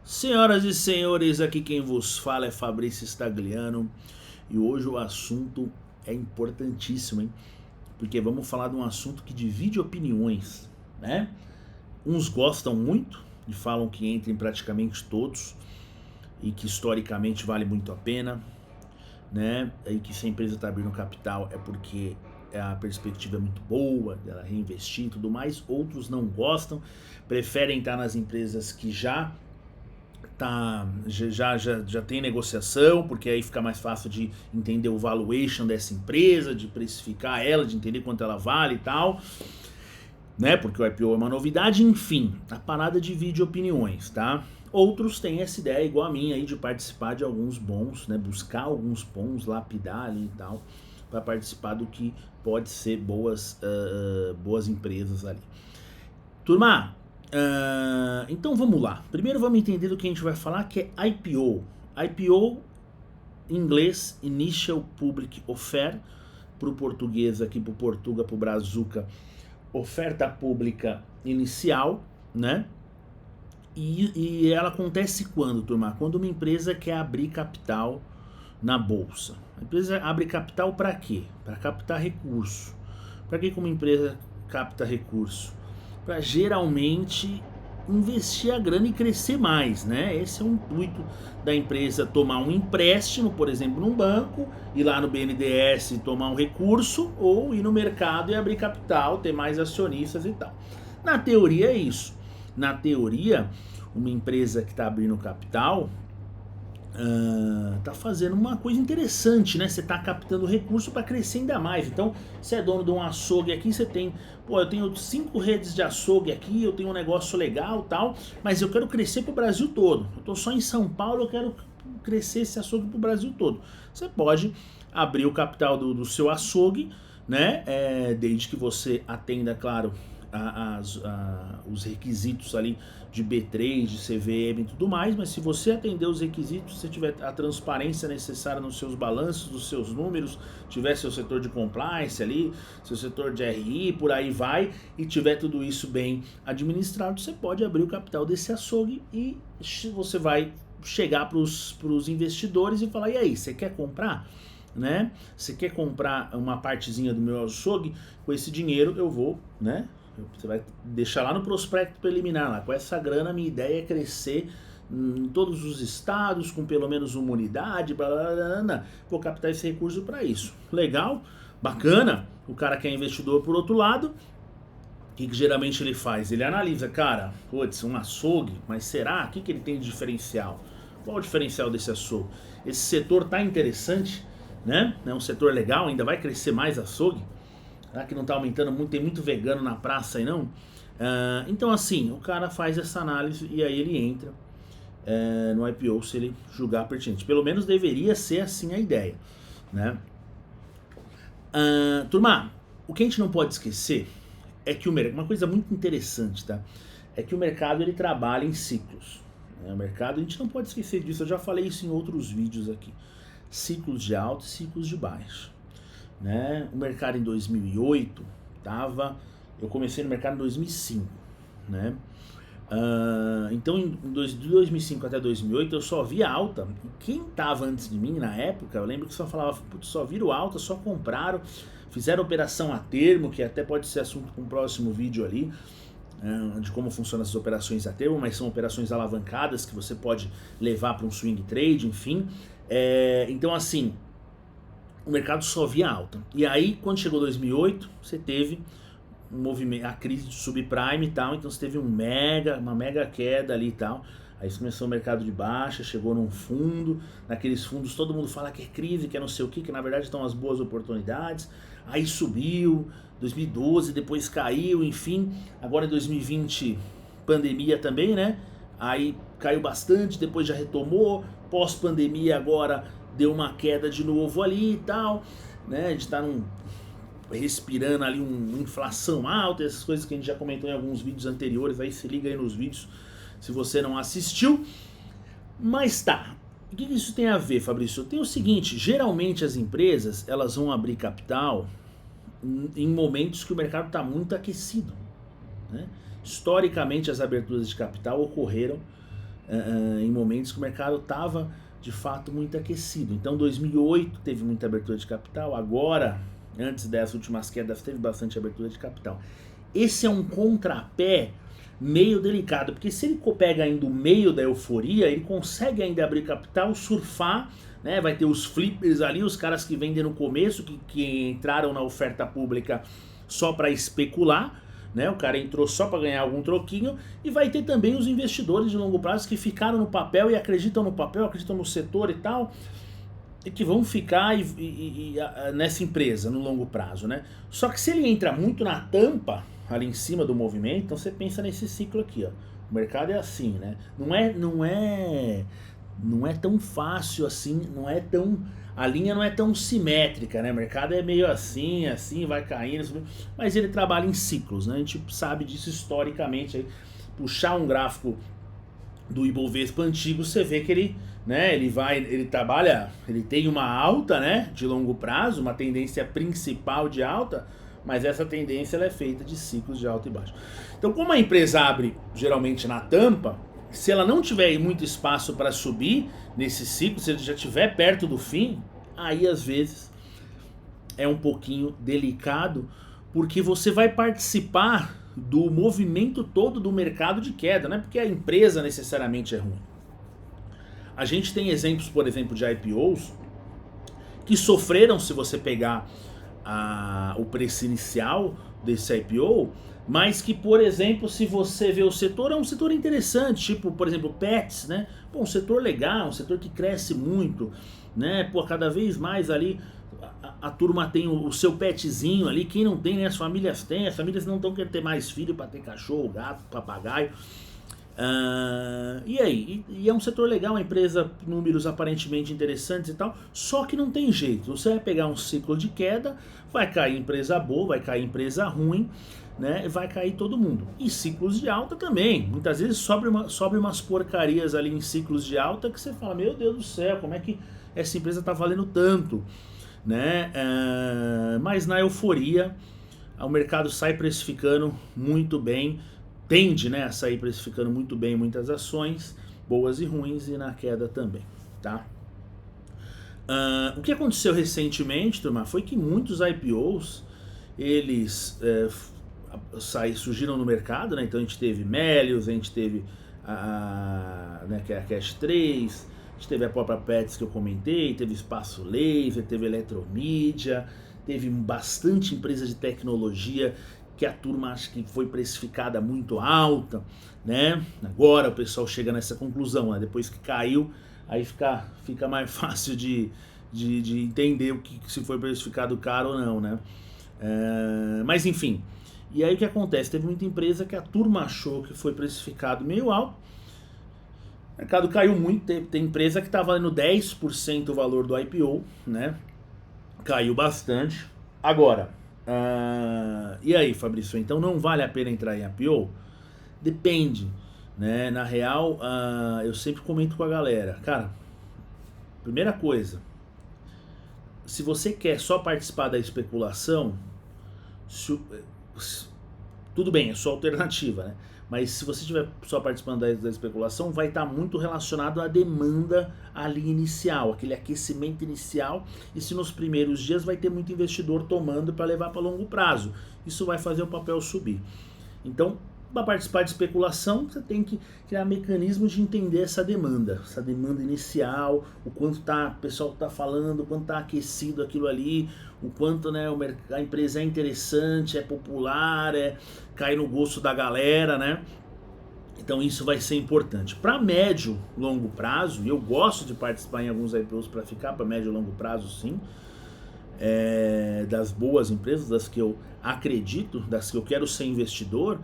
Senhoras e senhores, aqui quem vos fala é Fabrício Stagliano e hoje o assunto é importantíssimo, hein? Porque vamos falar de um assunto que divide opiniões, né? Uns gostam muito e falam que entra em praticamente todos e que historicamente vale muito a pena, né? E que se a empresa está abrindo capital é porque a perspectiva é muito boa, dela reinvestir e tudo mais. Outros não gostam, preferem estar nas empresas que já tem negociação, porque aí fica mais fácil de entender o valuation dessa empresa, de precificar ela, de entender quanto ela vale e tal, né? Porque o IPO é uma novidade, enfim, a parada divide opiniões, tá? Outros têm essa ideia igual a minha aí de participar de alguns bons, né? Buscar alguns bons, lapidar ali e tal, para participar do que pode ser boas empresas ali. Turma, então vamos lá. Primeiro vamos entender do que a gente vai falar, que é IPO. IPO, em inglês, Initial Public Offer, para o português aqui, para o Portuga, para o Brazuca, oferta pública inicial, né? E ela acontece quando, turma? Quando uma empresa quer abrir capital na bolsa. A empresa abre capital para quê? Para captar recurso. Para que uma empresa capta recurso? Para geralmente investir a grana e crescer mais, né? Esse é o intuito da empresa, tomar um empréstimo, por exemplo, num banco, ir lá no BNDES tomar um recurso, ou ir no mercado e abrir capital, ter mais acionistas e tal. Na teoria é isso. Na teoria, uma empresa que está abrindo capital tá fazendo uma coisa interessante, né? Você tá captando recurso para crescer ainda mais. Então, você é dono de um açougue aqui, você tem, eu tenho 5 redes de açougue aqui, eu tenho um negócio legal, tal, mas eu quero crescer pro Brasil todo. Eu tô só em São Paulo, eu quero crescer esse açougue pro Brasil todo. Você pode abrir o capital do seu açougue, né? Desde que você atenda, claro, os requisitos ali de B3, de CVM e tudo mais, mas se você atender os requisitos, se tiver a transparência necessária nos seus balanços, nos seus números, tiver seu setor de compliance ali, seu setor de RI, por aí vai, e tiver tudo isso bem administrado, você pode abrir o capital desse açougue e você vai chegar para os investidores e falar, e aí, você quer comprar? Né? Você quer comprar uma partezinha do meu açougue? Com esse dinheiro eu vou, né? Você vai deixar lá no prospecto preliminar, lá, com essa grana minha ideia é crescer em todos os estados, com pelo menos uma unidade, blá, blá, blá, blá. Vou captar esse recurso para isso. Legal? Bacana? O cara que é investidor por outro lado, o que geralmente ele faz? Ele analisa, cara, putz, um açougue, mas será? O que ele tem de diferencial? Qual o diferencial desse açougue? Esse setor tá interessante, né? É um setor legal, ainda vai crescer mais açougue? Será que não está aumentando muito? Tem muito vegano na praça aí não? Então assim, o cara faz essa análise e aí ele entra no IPO se ele julgar pertinente. Pelo menos deveria ser assim a ideia, né? Turma, o que a gente não pode esquecer é que uma coisa muito interessante, tá? É que o mercado ele trabalha em ciclos. Né? O mercado, a gente não pode esquecer disso, eu já falei isso em outros vídeos aqui. Ciclos de alto e ciclos de baixo. Né? O mercado em 2008 eu comecei no mercado em 2005, né? Então de 2005 até 2008 eu só via alta. E quem estava antes de mim na época, eu lembro que só falava, só viram alta, só compraram, fizeram operação a termo, que até pode ser assunto para um próximo vídeo ali, de como funcionam essas operações a termo, mas são operações alavancadas que você pode levar para um swing trade, enfim. Então assim, o mercado só via alta. E aí, quando chegou 2008, você teve um movimento, a crise de subprime e tal, então você teve uma mega queda ali e tal. Aí começou o mercado de baixa, chegou num fundo, naqueles fundos todo mundo fala que é crise, que é não sei o que na verdade estão as boas oportunidades. Aí subiu, 2012, depois caiu, enfim. Agora em 2020, pandemia também, né? Aí caiu bastante, depois já retomou. Pós-pandemia agora deu uma queda de novo ali e tal, né? A gente tá respirando ali uma inflação alta, essas coisas que a gente já comentou em alguns vídeos anteriores, aí se liga aí nos vídeos se você não assistiu. Mas tá, o que isso tem a ver, Fabrício? Tem o seguinte, geralmente as empresas, elas vão abrir capital em momentos que o mercado está muito aquecido, né? Historicamente as aberturas de capital ocorreram em momentos que o mercado estava de fato muito aquecido. Então 2008 teve muita abertura de capital, agora, antes das últimas quedas, teve bastante abertura de capital. Esse é um contrapé meio delicado, porque se ele pega ainda o meio da euforia, ele consegue ainda abrir capital, surfar, né? Vai ter os flippers ali, os caras que vendem no começo, que entraram na oferta pública só para especular, né? O cara entrou só para ganhar algum troquinho, e vai ter também os investidores de longo prazo que ficaram no papel e acreditam no papel, acreditam no setor e tal, e que vão ficar nessa empresa no longo prazo, né? Só que se ele entra muito na tampa, ali em cima do movimento, então você pensa nesse ciclo aqui, ó. O mercado é assim, né? Não é tão fácil assim, a linha não é tão simétrica, né? O mercado é meio assim, vai caindo, mas ele trabalha em ciclos, né? A gente sabe disso historicamente. Aí, puxar um gráfico do Ibovespa antigo, você vê que ele, né, ele tem uma alta, né, de longo prazo, uma tendência principal de alta, mas essa tendência ela é feita de ciclos de alta e baixo. Então, como a empresa abre geralmente na tampa, se ela não tiver muito espaço para subir nesse ciclo, se ele já estiver perto do fim, aí às vezes é um pouquinho delicado, porque você vai participar do movimento todo do mercado de queda, não é porque a empresa necessariamente é ruim. A gente tem exemplos, por exemplo, de IPOs que sofreram, se você pegar o preço inicial desse IPO, mas que, por exemplo, se você vê o setor, é um setor interessante, tipo, por exemplo, pets, né? Pô, um setor legal, um setor que cresce muito, né? Pô, cada vez mais ali a turma tem o seu petzinho ali, quem não tem, né? As famílias têm, as famílias não estão querendo ter mais filho para ter cachorro, gato, papagaio. E aí? E é um setor legal, uma empresa, números aparentemente interessantes e tal, só que não tem jeito. Você vai pegar um ciclo de queda, vai cair empresa boa, vai cair empresa ruim, né? Vai cair todo mundo. E ciclos de alta também. Muitas vezes sobe umas porcarias ali em ciclos de alta que você fala, meu Deus do céu, como é que essa empresa tá valendo tanto, né? Mas na euforia, o mercado sai precificando muito bem, tende, né, a sair precificando muito bem muitas ações, boas e ruins, e na queda também, tá? O que aconteceu recentemente, turma, foi que muitos IPOs, eles surgiram no mercado, né? Então a gente teve Melius, a gente teve né, que é a Cash 3, a gente teve a própria Pets que eu comentei, teve Espaço Laser, teve Eletromídia, teve bastante empresa de tecnologia que a turma acha que foi precificada muito alta, né? Agora o pessoal chega nessa conclusão, né? Depois que caiu, aí fica mais fácil de entender o que se foi precificado caro ou não, né? Mas enfim, e aí o que acontece? Teve muita empresa que a turma achou que foi precificado meio alto, o mercado caiu muito, tem empresa que está valendo 10% o valor do IPO, né? Caiu bastante. Agora, e aí, Fabrício, então não vale a pena entrar em IPO? Depende, né? Na real, eu sempre comento com a galera, cara, primeira coisa, se você quer só participar da especulação, tudo bem, é sua alternativa, né? Mas se você estiver só participando da especulação, vai estar muito relacionado à demanda ali inicial, aquele aquecimento inicial, e se nos primeiros dias vai ter muito investidor tomando para levar para longo prazo. Isso vai fazer o papel subir. Então, para participar de especulação, você tem que criar mecanismos de entender essa demanda inicial, o quanto o pessoal está falando, o quanto está aquecido aquilo ali, o quanto, né, a empresa é interessante, é popular, cai no gosto da galera, né? Então isso vai ser importante. Para médio, longo prazo, e eu gosto de participar em alguns IPOs para ficar para médio e longo prazo, sim, das boas empresas, das que eu acredito, das que eu quero ser investidor.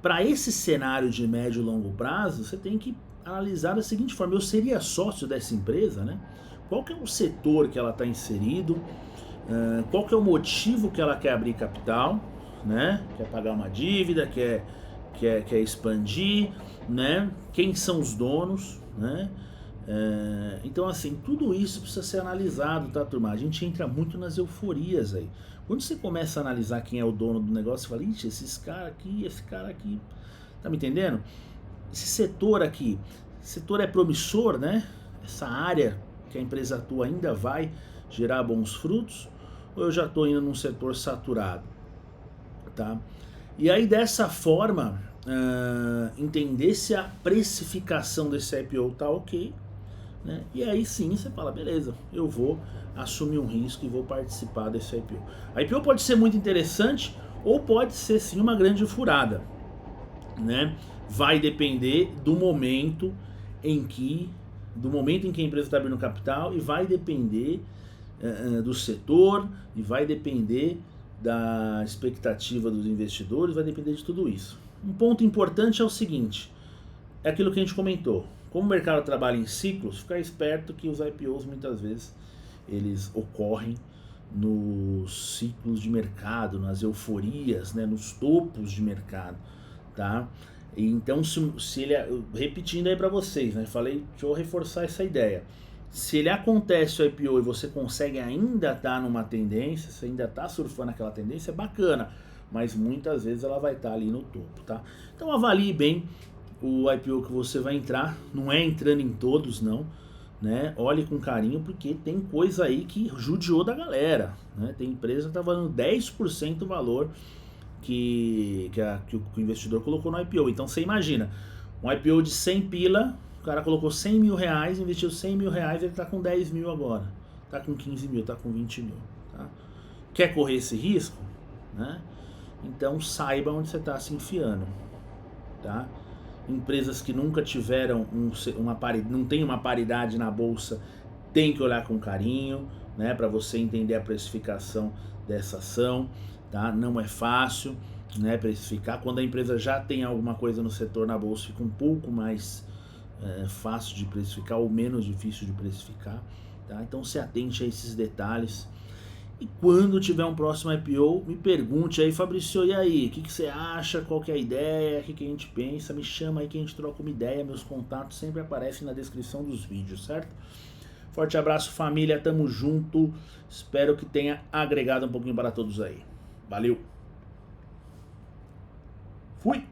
Para esse cenário de médio e longo prazo, você tem que analisar da seguinte forma: eu seria sócio dessa empresa, né? Qual que é o setor que ela está inserido? Qual que é o motivo que ela quer abrir capital, né? Quer pagar uma dívida, quer expandir, né? Quem são os donos, né? Então, assim, tudo isso precisa ser analisado, tá, turma? A gente entra muito nas euforias aí. Quando você começa a analisar quem é o dono do negócio, você fala, ixi, esse cara aqui, tá me entendendo? Esse setor aqui, setor é promissor, né? Essa área que a empresa atua ainda vai gerar bons frutos, ou eu já estou indo num setor saturado, tá? E aí dessa forma, entender se a precificação desse IPO tá ok, né? E aí sim você fala, beleza, eu vou assumir um risco e vou participar desse IPO. A IPO pode ser muito interessante ou pode ser sim uma grande furada, né? Vai depender do momento em que a empresa está abrindo capital, e vai depender do setor, e vai depender da expectativa dos investidores, vai depender de tudo isso. Um ponto importante é o seguinte, é aquilo que a gente comentou, como o mercado trabalha em ciclos, ficar esperto que os IPOs muitas vezes eles ocorrem nos ciclos de mercado, nas euforias, né, nos topos de mercado, tá? Então, se ele, repetindo aí para vocês, né, falei, deixa eu reforçar essa ideia. Se ele acontece o IPO e você consegue ainda estar numa tendência, você ainda está surfando aquela tendência, é bacana, mas muitas vezes ela vai estar ali no topo, tá? Então avalie bem o IPO que você vai entrar, não é entrando em todos não, né? Olhe com carinho, porque tem coisa aí que judiou da galera, né? Tem empresa que tá valendo 10% do valor que o investidor colocou no IPO. Então você imagina, um IPO de 100 pila, o cara colocou 100 mil reais, investiu 100 mil reais, ele tá com 10 mil agora, tá com 15 mil, tá com 20 mil, tá? Quer correr esse risco, né? Então saiba onde você está se enfiando, tá? Empresas que nunca tiveram não tem uma paridade na bolsa, tem que olhar com carinho, né, para você entender a precificação dessa ação, tá? Não é fácil, né, precificar. Quando a empresa já tem alguma coisa no setor na bolsa, fica um pouco mais fácil de precificar ou menos difícil de precificar, tá? Então se atente a esses detalhes. E quando tiver um próximo IPO, me pergunte aí, Fabrício, e aí, o que você acha, qual que é a ideia, o que a gente pensa, me chama aí que a gente troca uma ideia, meus contatos sempre aparecem na descrição dos vídeos, certo? Forte abraço, família, tamo junto, espero que tenha agregado um pouquinho para todos aí. Valeu! Fui!